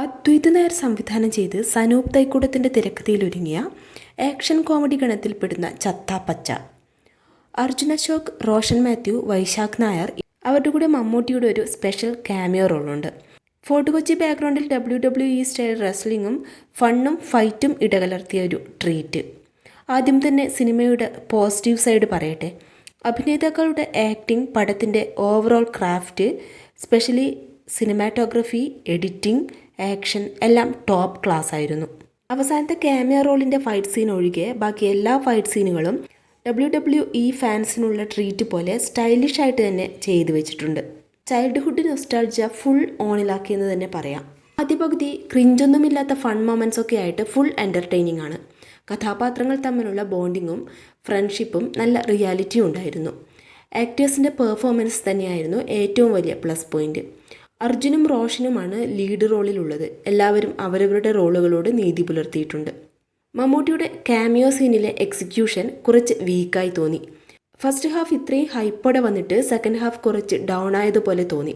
അദ്വൈത് നായർ സംവിധാനം ചെയ്ത് Sanoop തൈക്കൂടത്തിൻ്റെ തിരക്കഥയിലൊരുങ്ങിയ action comedy ഗണത്തിൽപ്പെടുന്ന ചത്താപ്പച്ച. Arjun Ashok, Roshan Mathew, Vaishakh Nair അവരുടെ കൂടെ മമ്മൂട്ടിയുടെ ഒരു സ്പെഷ്യൽ ക്യാമിയോ റോളുണ്ട്. ഫോർട്ട് കൊച്ചി ബാക്ക്ഗ്രൗണ്ടിൽ WWE സ്റ്റൈൽ റെസ്ലിങ്ങും ഫണ്ണും ഫൈറ്റും ഇടകലർത്തിയ ഒരു ട്രീറ്റ്. ആദ്യം തന്നെ സിനിമയുടെ പോസിറ്റീവ് സൈഡ് പറയട്ടെ. അഭിനേതാക്കളുടെ ആക്ടിംഗ്, പടത്തിൻ്റെ overall craft, specially cinematography, editing, action എല്ലാം ടോപ്പ് ക്ലാസ് ആയിരുന്നു. അവസാനത്തെ ക്യാമിയോ റോളിൻ്റെ ഫൈറ്റ് സീൻ ഒഴികെ ബാക്കി എല്ലാ ഫൈറ്റ് സീനുകളും WWE ഫാൻസിനുള്ള ട്രീറ്റ് പോലെ സ്റ്റൈലിഷ് ആയിട്ട് തന്നെ ചെയ്തു വെച്ചിട്ടുണ്ട്. ചൈൽഡ്ഹുഡ് നൊസ്റ്റാൾജിയ ഫുൾ ഓണിലാക്കിയെന്ന് തന്നെ പറയാം. ആദ്യ പകുതി ക്രിഞ്ചൊന്നുമില്ലാത്ത ഫൺ മൊമെൻറ്റ്സ് ഒക്കെ ആയിട്ട് ഫുൾ എൻ്റർടൈനിങ് ആണ്. കഥാപാത്രങ്ങൾ തമ്മിലുള്ള ബോണ്ടിങ്ങും ഫ്രണ്ട്ഷിപ്പും നല്ല റിയാലിറ്റിയും ഉണ്ടായിരുന്നു. ആക്ടേഴ്സിൻ്റെ പെർഫോമൻസ് തന്നെയായിരുന്നു ഏറ്റവും വലിയ പ്ലസ് പോയിൻറ്റ്. അർജുനും റോഷനുമാണ് ലീഡ് റോളിലുള്ളത്. എല്ലാവരും അവരവരുടെ റോളുകളോട് നീതി പുലർത്തിയിട്ടുണ്ട്. മമ്മൂട്ടിയുടെ ക്യാമിയോ സീനിലെ എക്സിക്യൂഷൻ കുറച്ച് വീക്കായി തോന്നി. ഫസ്റ്റ് ഹാഫ് ഇത്രയും ഹൈപ്പോടെ വന്നിട്ട് സെക്കൻഡ് ഹാഫ് കുറച്ച് ഡൗൺ ആയതുപോലെ തോന്നി.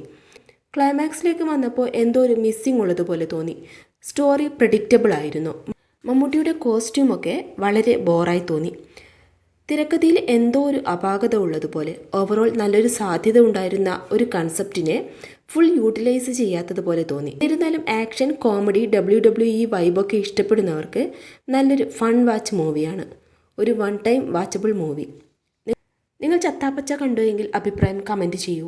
ക്ലൈമാക്സിലേക്ക് വന്നപ്പോൾ എന്തോ ഒരു മിസ്സിംഗ് ഉള്ളതുപോലെ തോന്നി. സ്റ്റോറി പ്രെഡിക്റ്റബിൾ ആയിരുന്നു. മമ്മൂട്ടിയുടെ കോസ്റ്റ്യൂമൊക്കെ വളരെ ബോറായി തോന്നി. തിരക്കഥയിൽ എന്തോ ഒരു അപാകത ഉള്ളതുപോലെ. ഓവറോൾ നല്ലൊരു സാധ്യത ഉണ്ടായിരുന്ന ഒരു കൺസെപ്റ്റിനെ ഫുൾ യൂട്ടിലൈസ് ചെയ്യാത്തതുപോലെ തോന്നി. എന്നിരുന്നാലും ആക്ഷൻ, കോമഡി, WWE വൈബൊക്കെ ഇഷ്ടപ്പെടുന്നവർക്ക് നല്ലൊരു ഫൺ വാച്ച് മൂവിയാണ്. ഒരു വൺ ടൈം വാച്ചബിൾ മൂവി. നിങ്ങൾ ചത്താപ്പച്ച കണ്ടുവെങ്കിൽ അഭിപ്രായം കമൻറ്റ് ചെയ്യൂ.